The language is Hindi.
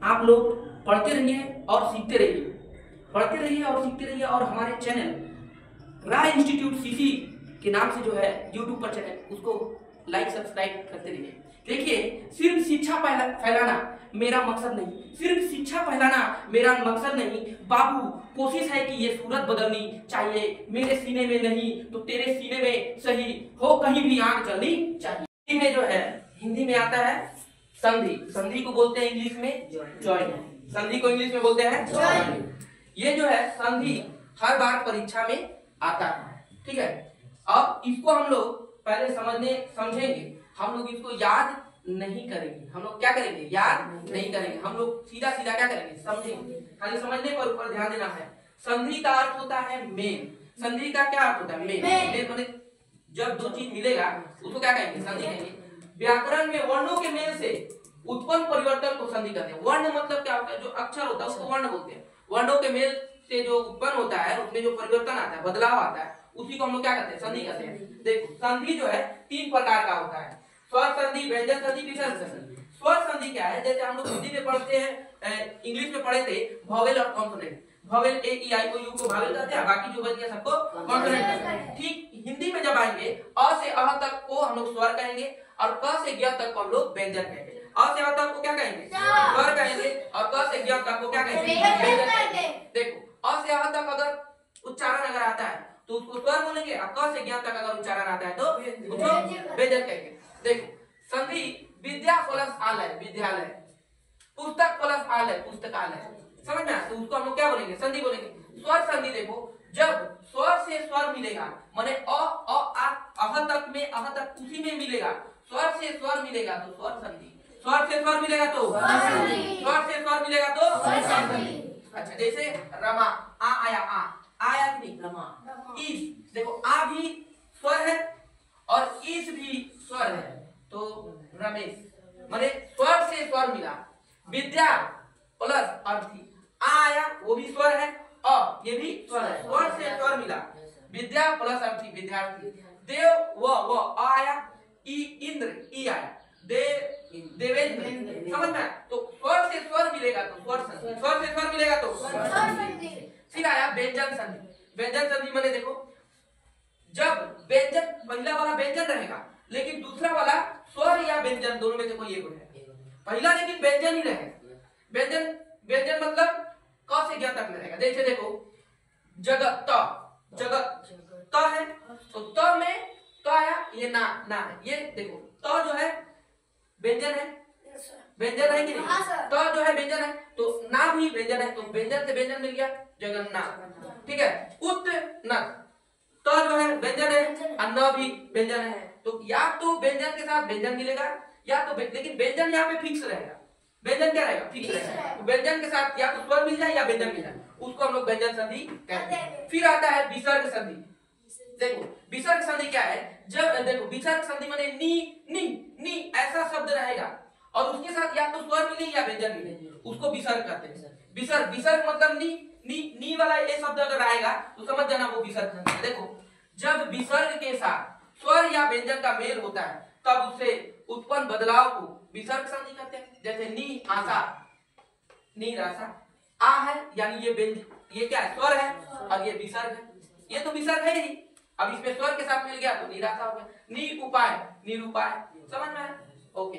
आप लोग पढ़ते रहिए और सीखते रहिए, पढ़ते रहिए और सीखते रहिए। और हमारे चैनल राय इंस्टीट्यूट सीसी के नाम से जो है यूट्यूब पर चैनल, उसको लाइक सब्सक्राइब करते रहिए। देखिए, सिर्फ शिक्षा फैलाना मेरा मकसद नहीं, सिर्फ शिक्षा फैलाना मेरा मकसद नहीं बाबू। कोशिश है कि ये सूरत बदलनी चाहिए, मेरे सीने में नहीं तो तेरे सीने में सही हो, कहीं भी आग जलनी चाहिए। हिंदी में जो है, हिंदी में आता है संधि। संधि को बोलते हैं इंग्लिश में जॉइंट। संधि को इंग्लिश में बोलते हैं जॉइंट। ये जो है संधि हर बार परीक्षा में आता है, ठीक है। अब इसको हम लोग पहले समझेंगे। हम लोग इसको याद नहीं करेंगे। हम लोग क्या करेंगे? याद नहीं करेंगे। हम लोग सीधा सीधा क्या करेंगे? समझेंगे। खाली समझने पर ऊपर ध्यान देना है। संधि का अर्थ होता है मेल। संधि का क्या अर्थ होता है? मेल। मेल माने जब दो चीज मिलेगा उसको क्या कहेंगे? संधि कहेंगे। व्याकरण में वर्णों के मेल से उत्पन्न परिवर्तन को संधि कहते हैं। वर्ण मतलब क्या होता है? जो अक्षर होता है उसको वर्ण बोलते हैं। वर्णों के मेल से जो उत्पन्न होता है, उसमें जो परिवर्तन आता है, बदलाव आता है, उसी को हम लोग क्या कहते हैं? संधि कहते हैं। देखो, संधि जो है 3 प्रकार का होता है: स्वर संधि, व्यंजन संधि, विसर्ग संधि। स्वर संधि क्या है? जैसे हम लोग हिंदी में पढ़ते हैं, इंग्लिश में पढ़े थे वॉवेल और consonant. Vowel A E I O U को वॉवेल कहते हैं, बाकी जो बच गया सबको कॉन्सोनेंट कहते हैं। ठीक हिंदी में जब आएंगे, अ से अह तक को हम लोग स्वर कहेंगे और क से ज्ञ तक को हम लोग व्यंजन कहेंगे। अ से अह तक को क्या कहेंगे? स्वर कहेंगे और क से ज्ञ तक को क्या कहेंगे? व्यंजन कहेंगे। देखो, अ से अह तक अगर उच्चारण अगर आता है तो उसको स्वर बोलेंगे, और क से ज्ञ तक अगर उच्चारण आता है तो उसको व्यंजन कहेंगे। देखो, संधि विद्या प्लस आलय विद्यालय, पुस्तक प्लस आलय पुस्तकालय, समझ में आया? तो उसको हम लोग क्या बोलेंगे? संधि बोलेंगे। स्वर संधि देखो, जब स्वर से स्वर मिलेगा, माने अ आ अह तक में, अह तक उसी में मिलेगा, स्वर से स्वर मिलेगा तो स्वर संधि, स्वर से स्वर मिलेगा तो स्वर संधि, स्वर से स्वर मिलेगा तो स्वर संधि। अच्छा, जैसे रमा, आ आया, आया कि नहीं? रमा। ईस, देखो आ भी स्वर है और ईस भी स्वर है, तो रमेश, माने स्वर से स्वर मिला। विद्या प्लस अर्थी, आ आया वो भी स्वर है, अ ये भी स्वर है, स्वर से स्वर मिला। विद्या प्लस अर्थी विद्यार्थी। देव वो आया, ई इंद्र ई आया, देवेंद्र, समझ में? तो स्वर से स्वर मिलेगा तो स्वर संधि, स्वर से स्वर मिलेगा तो स्वर संधि। फिर आया व्यंजन संधि। व्यंजन संधि माने देखो, जब व्यंजन पहला वाला व्यंजन रहेगा लेकिन दूसरा वाला स्वर या व्यंजन दोनों में से कोई एक है। पहला लेकिन व्यंजन ही रहेगा। व्यंजन व्यंजन मतलब क से ज्ञ तक में रहेगा। जैसे देखो, जगत, जगत त है तो त में त आया, ये ना है। ये देखो, त जो है व्यंजन है, व्यंजन है कि नहीं? त जो है व्यंजन है तो ना भी व्यंजन है, तो व्यंजन से व्यंजन मिल गया जगन्नाथ, ठीक है। उत्नत, त जो है व्यंजन है और न भी व्यंजन है, तो या तो व्यंजन के साथ व्यंजन मिलेगा या तो, लेकिन व्यंजन यहाँ पे फिक्स रहेगा। व्यंजन क्या रहेगा? फिक्स रहेगा। तो व्यंजन के साथ या तो स्वर मिल जाए या व्यंजन मिल जाए, उसको हम लोग व्यंजन संधि कहते हैं। फिर आता है विसर्ग संधि। देखो, विसर्ग संधि क्या है? जब देखो, विसर्ग संधि माने नी नी नी ऐसा शब्द रहेगा और उसके साथ या तो स्वर मिले या व्यंजन मिले, उसको विसर्ग कहते हैं। विसर्ग, विसर्ग मतलब नी नी नी वाला ये शब्द अगर आएगा तो समझ जाना वो विसर्ग संधि है। देखो, जब विसर्ग के साथ स्वर या व्यंजन का मेल होता है तब उससे उत्पन्न बदलाव को विसर्ग संधि कहते हैं। जैसे नी आशा, नी राशा, आ है यानी ये व्यंजन, ये क्या है? स्वर है और ये विसर्ग है, ये तो विसर्ग है ही। अब इसमें स्वर के साथ मिल गया तो निराशा हो गया। नी उपाय, निरूपाय, समझ में? ओके।